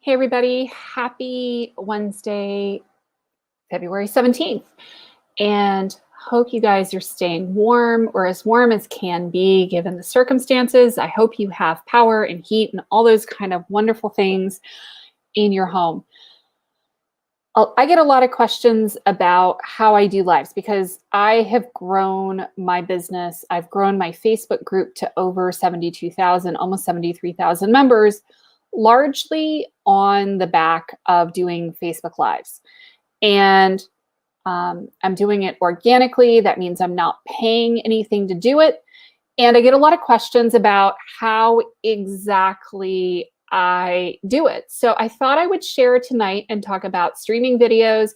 Hey everybody, happy Wednesday, February 17th. And hope you guys are staying warm or as warm as can be given the circumstances. I hope you have power and heat and all those kind of wonderful things in your home. I get a lot of questions about how I do lives because I have grown my business. I've grown my Facebook group to over 72,000, almost 73,000 members, largely on the back of doing Facebook Lives. And I'm doing it organically. That means I'm not paying anything to do it. And I get a lot of questions about how exactly I do it. So I thought I would share tonight and talk about streaming videos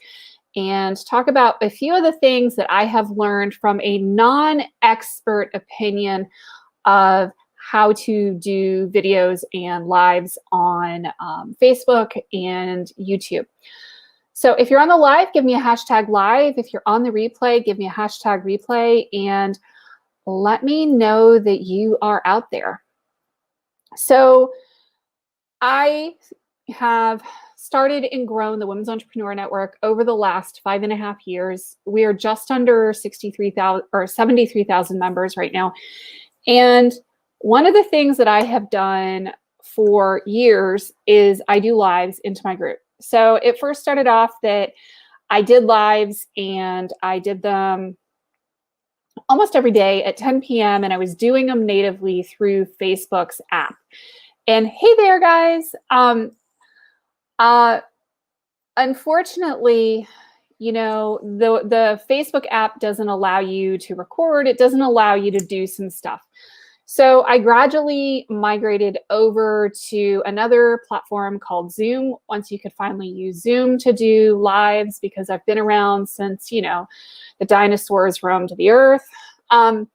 and talk about a few of the things that I have learned from a non-expert opinion of how to do videos and lives on Facebook and YouTube. So if you're on the live, give me a hashtag live. If you're on the replay, give me a hashtag replay and let me know that you are out there. So I have started and grown the Women's Entrepreneur Network over the last 5.5 years. We are just under 63,000 or 73,000 members right now. And one of the things that I have done for years is I do lives into my group. So it first started off that I did lives and I did them almost every day at 10 p.m. and I was doing them natively through Facebook's app. And hey there, guys. Unfortunately, you know, the Facebook app doesn't allow you to record. It doesn't allow you to do some stuff. So I gradually migrated over to another platform called Zoom once you could finally use Zoom to do lives, because I've been around since, you know, the dinosaurs roamed the earth. And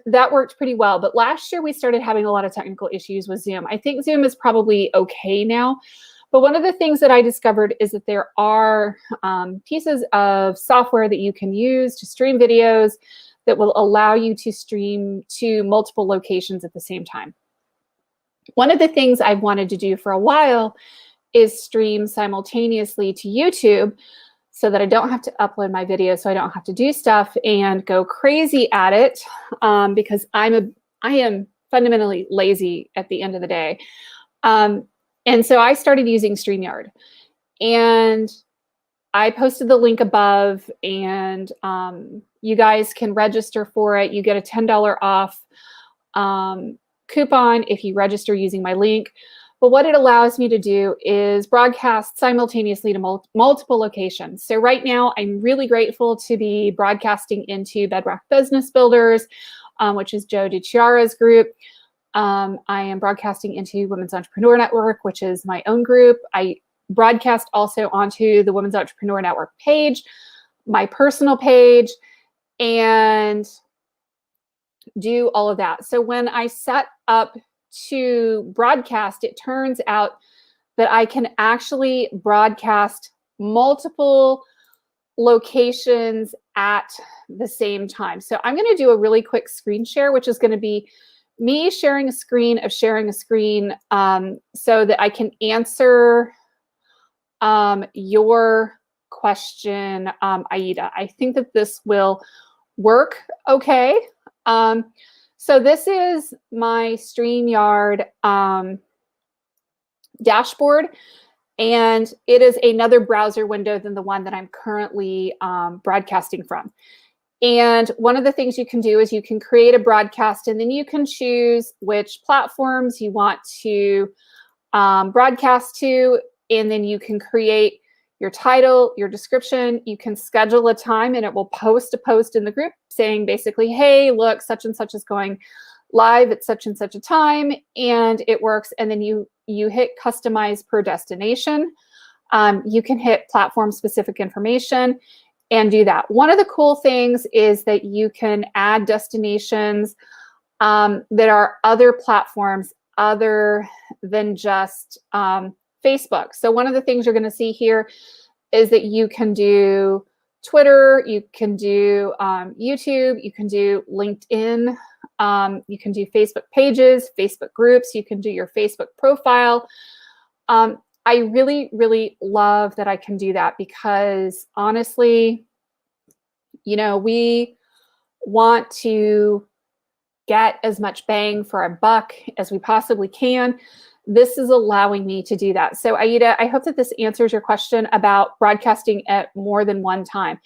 that worked pretty well. But last year we started having a lot of technical issues with Zoom. I think Zoom is probably okay now. But one of the things that I discovered is that there are pieces of software that you can use to stream videos that will allow you to stream to multiple locations at the same time. One of the things I've wanted to do for a while is stream simultaneously to YouTube so that I don't have to upload my video, so I don't have to do stuff and go crazy at it, because I am fundamentally lazy at the end of the day. And so I started using StreamYard. And I posted the link above, and you guys can register for it. You get a $10 off coupon if you register using my link. But what it allows me to do is broadcast simultaneously to multiple locations. So right now, I'm really grateful to be broadcasting into Bedrock Business Builders, which is Joe DiChiara's group. I am broadcasting into Women's Entrepreneur Network, which is my own group. I broadcast also onto the Women's Entrepreneur Network page, my personal page, and do all of that. So when I set up to broadcast, it turns out that I can actually broadcast multiple locations at the same time. So I'm going to do a really quick screen share, which is going to be me sharing a screen of sharing a screen, so that I can answer your question, Aida. I think that this will work okay. So this is my StreamYard dashboard, and it is another browser window than the one that I'm currently broadcasting from. And one of the things you can do is you can create a broadcast, and then you can choose which platforms you want to broadcast to, and then you can create your title, your description. You can schedule a time, and it will post a post in the group saying basically, hey, look, such and such is going live at such and such a time, and it works. And then you hit customize per destination. You can hit platform specific information and do that. One of the cool things is that you can add destinations that are other platforms other than just Facebook. So one of the things you're going to see here is that you can do Twitter, you can do YouTube, you can do LinkedIn, you can do Facebook pages, Facebook groups, you can do your Facebook profile. I really, really love that I can do that because honestly, we want to get as much bang for our buck as we possibly can. This is allowing me to do that. So Aida, I hope that this answers your question about broadcasting at more than one time,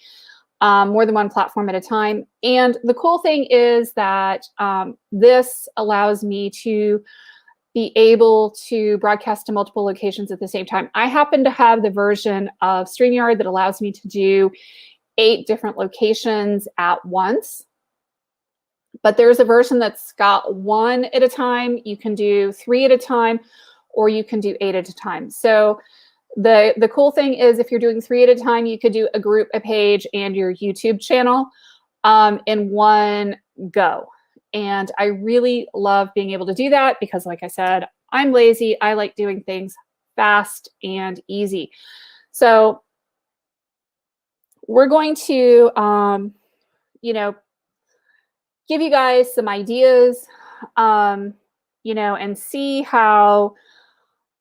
more than one platform at a time. And the cool thing is that this allows me to be able to broadcast to multiple locations at the same time. I happen to have the version of StreamYard that allows me to do 8 different locations at once. But there's a version that's got 1 at a time. You can do 3 at a time, or you can do 8 at a time. So the cool thing is if you're doing 3 at a time, you could do a group, a page, and your YouTube channel in one go. And I really love being able to do that because, like I said, I'm lazy. I like doing things fast and easy. So we're going to, give you guys some ideas, and see how,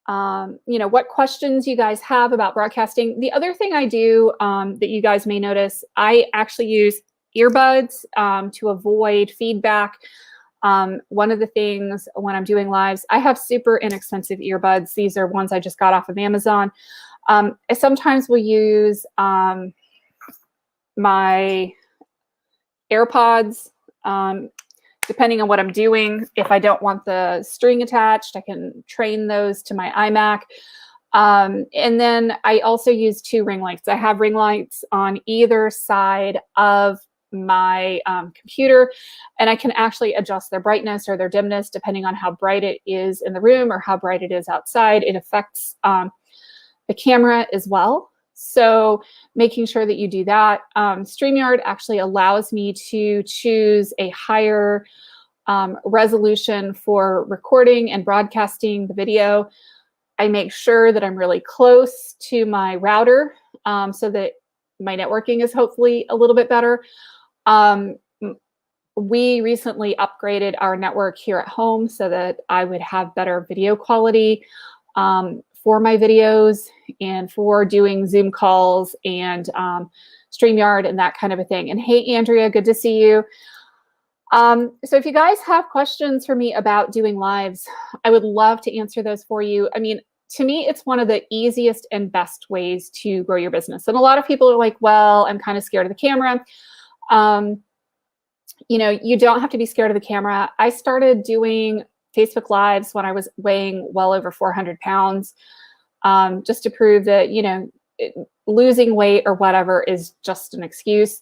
what questions you guys have about broadcasting. The other thing I do that you guys may notice, I actually use earbuds to avoid feedback. One of the things when I'm doing lives, I have super inexpensive earbuds. These are ones I just got off of Amazon. I sometimes will use my AirPods, depending on what I'm doing. If I don't want the string attached, I can train those to my iMac. And then I also use 2 ring lights. I have ring lights on either side of my computer, and I can actually adjust their brightness or their dimness depending on how bright it is in the room or how bright it is outside. It affects the camera as well. So making sure that you do that. StreamYard actually allows me to choose a higher resolution for recording and broadcasting the video. I make sure that I'm really close to my router so that my networking is hopefully a little bit better. We recently upgraded our network here at home so that I would have better video quality for my videos and for doing Zoom calls and StreamYard and that kind of a thing. And hey, Andrea, good to see you. So if you guys have questions for me about doing lives, I would love to answer those for you. I mean, to me, it's one of the easiest and best ways to grow your business. And a lot of people are like, well, I'm kind of scared of the camera. You don't have to be scared of the camera. I started doing Facebook Lives when I was weighing well over 400 pounds, just to prove that, losing weight or whatever is just an excuse.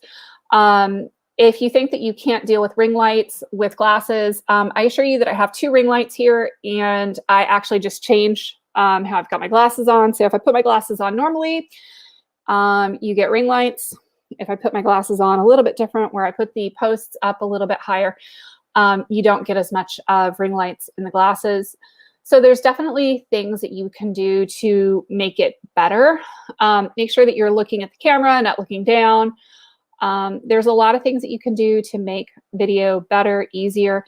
If you think that you can't deal with ring lights with glasses, I assure you that I have 2 ring lights here, and I actually just change how I've got my glasses on. So if I put my glasses on normally, you get ring lights. If I put my glasses on a little bit different, where I put the posts up a little bit higher, you don't get as much of ring lights in the glasses. So there's definitely things that you can do to make it better. Make sure that you're looking at the camera, not looking down. There's a lot of things that you can do to make video better, easier.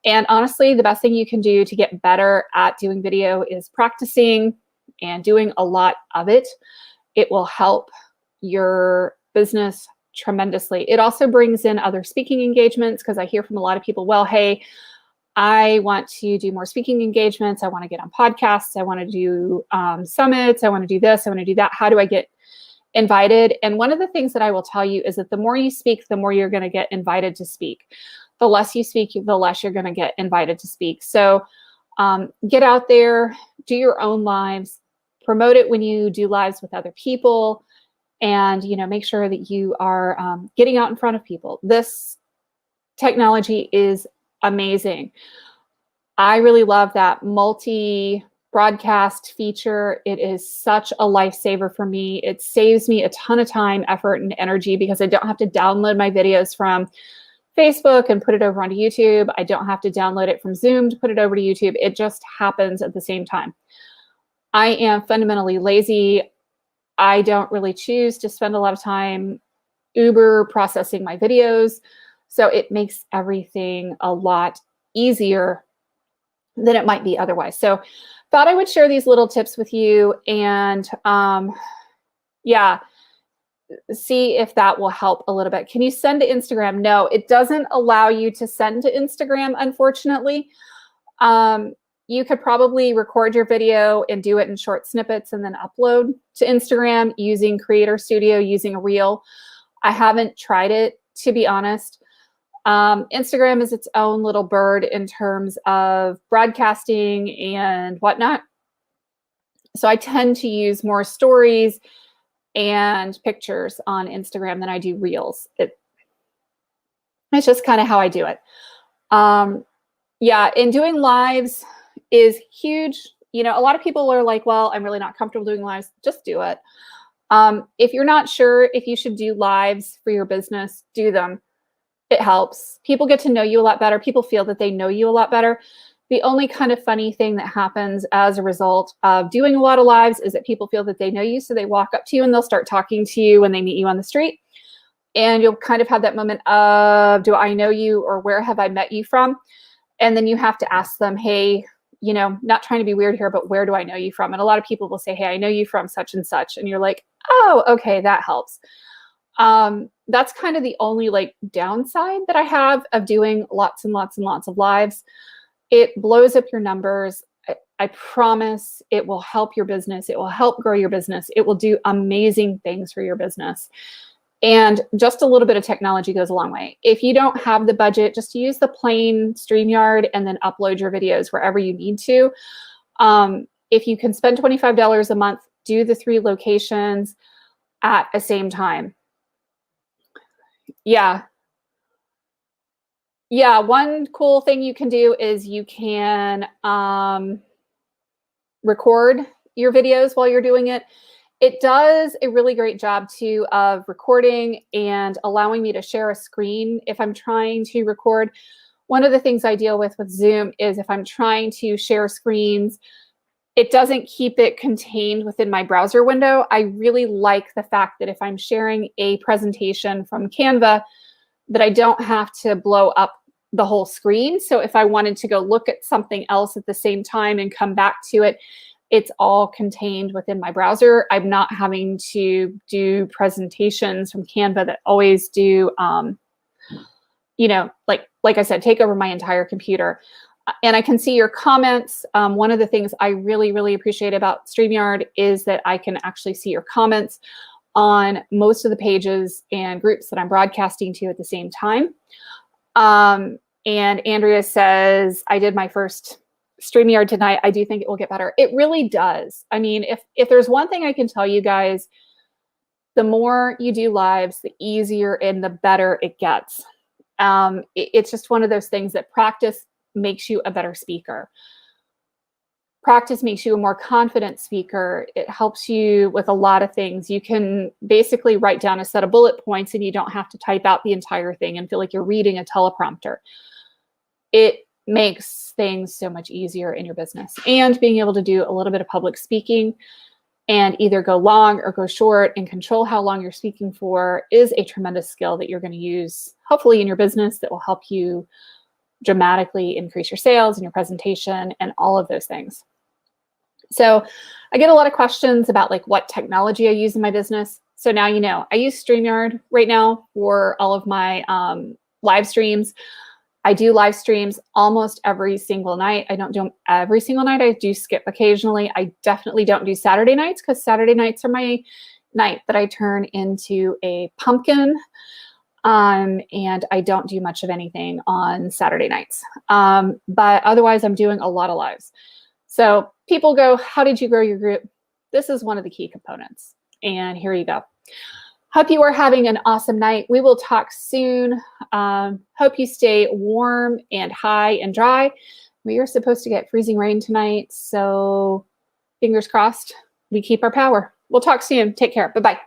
And honestly, the best thing you can do to get better at doing video is practicing and doing a lot of it. It will help your business tremendously. It also brings in other speaking engagements, because I hear from a lot of people, well, hey, I want to do more speaking engagements. I want to get on podcasts. I want to do summits. I want to do this. I want to do that. How do I get invited? And one of the things that I will tell you is that the more you speak, the more you're going to get invited to speak. The less you speak, the less you're going to get invited to speak. So get out there, do your own lives, promote it when you do lives with other people, and make sure that you are getting out in front of people. This technology is amazing. I really love that multi-broadcast feature. It is such a lifesaver for me. It saves me a ton of time, effort, and energy because I don't have to download my videos from Facebook and put it over onto YouTube. I don't have to download it from Zoom to put it over to YouTube. It just happens at the same time. I am fundamentally lazy. I don't really choose to spend a lot of time Uber processing my videos. So it makes everything a lot easier. than it might be otherwise. So thought I would share these little tips with you, and yeah, see if that will help a little bit. Can you send to Instagram? No, it doesn't allow you to send to Instagram, unfortunately. You could probably record your video and do it in short snippets and then upload to Instagram using Creator Studio, using a reel. I haven't tried it, to be honest. Instagram is its own little bird in terms of broadcasting and whatnot. So I tend to use more stories and pictures on Instagram than I do reels. It's just kind of how I do it. Yeah, and doing lives is huge. You know, a lot of people are like, well, I'm really not comfortable doing lives. Just do it. If you're not sure if you should do lives for your business, do them. It helps. People get to know you a lot better. People feel that they know you a lot better. The only kind of funny thing that happens as a result of doing a lot of lives is that people feel that they know you. So they walk up to you and they'll start talking to you when they meet you on the street. And you'll kind of have that moment of, do I know you, or where have I met you from? And then you have to ask them, hey, you know, not trying to be weird here, but where do I know you from? And a lot of people will say, hey, I know you from such and such. And you're like, oh, okay, that helps. That's kind of the only like downside that I have of doing lots and lots and lots of lives. It blows up your numbers. I promise it will help your business. It will help grow your business. It will do amazing things for your business. And just a little bit of technology goes a long way. If you don't have the budget, just use the plain StreamYard and then upload your videos wherever you need to. If you can spend $25 a month, do the 3 locations at the same time. Yeah. Yeah, one cool thing you can do is you can record your videos while you're doing it. It does a really great job too of recording and allowing me to share a screen if I'm trying to record. One of the things I deal with Zoom is if I'm trying to share screens, it doesn't keep it contained within my browser window. I really like the fact that if I'm sharing a presentation from Canva, that I don't have to blow up the whole screen. So if I wanted to go look at something else at the same time and come back to it, it's all contained within my browser. I'm not having to do presentations from Canva that always do, you know, like I said, take over my entire computer. And I can see your comments. One of the things I really, really appreciate about StreamYard is that I can actually see your comments on most of the pages and groups that I'm broadcasting to at the same time. And Andrea says, I did my first StreamYard tonight. I do think it will get better. It really does. I mean, if there's one thing I can tell you guys, the more you do lives, the easier and the better it gets. It's just one of those things that practice makes you a better speaker. Practice makes you a more confident speaker. It helps you with a lot of things. You can basically write down a set of bullet points and you don't have to type out the entire thing and feel like you're reading a teleprompter. It makes things so much easier in your business. And being able to do a little bit of public speaking and either go long or go short and control how long you're speaking for is a tremendous skill that you're going to use, hopefully in your business, that will help you dramatically increase your sales and your presentation and all of those things. So I get a lot of questions about like what technology I use in my business. So now you know, I use StreamYard right now for all of my live streams. I do live streams almost every single night. I don't do them every single night. I do skip occasionally. I definitely don't do Saturday nights because Saturday nights are my night that I turn into a pumpkin. And I don't do much of anything on Saturday nights. But otherwise, I'm doing a lot of lives. So people go, how did you grow your group? This is one of the key components. And here you go. Hope you are having an awesome night. We will talk soon. Hope you stay warm and high and dry. We are supposed to get freezing rain tonight. So fingers crossed, we keep our power. We'll talk soon. Take care. Bye-bye.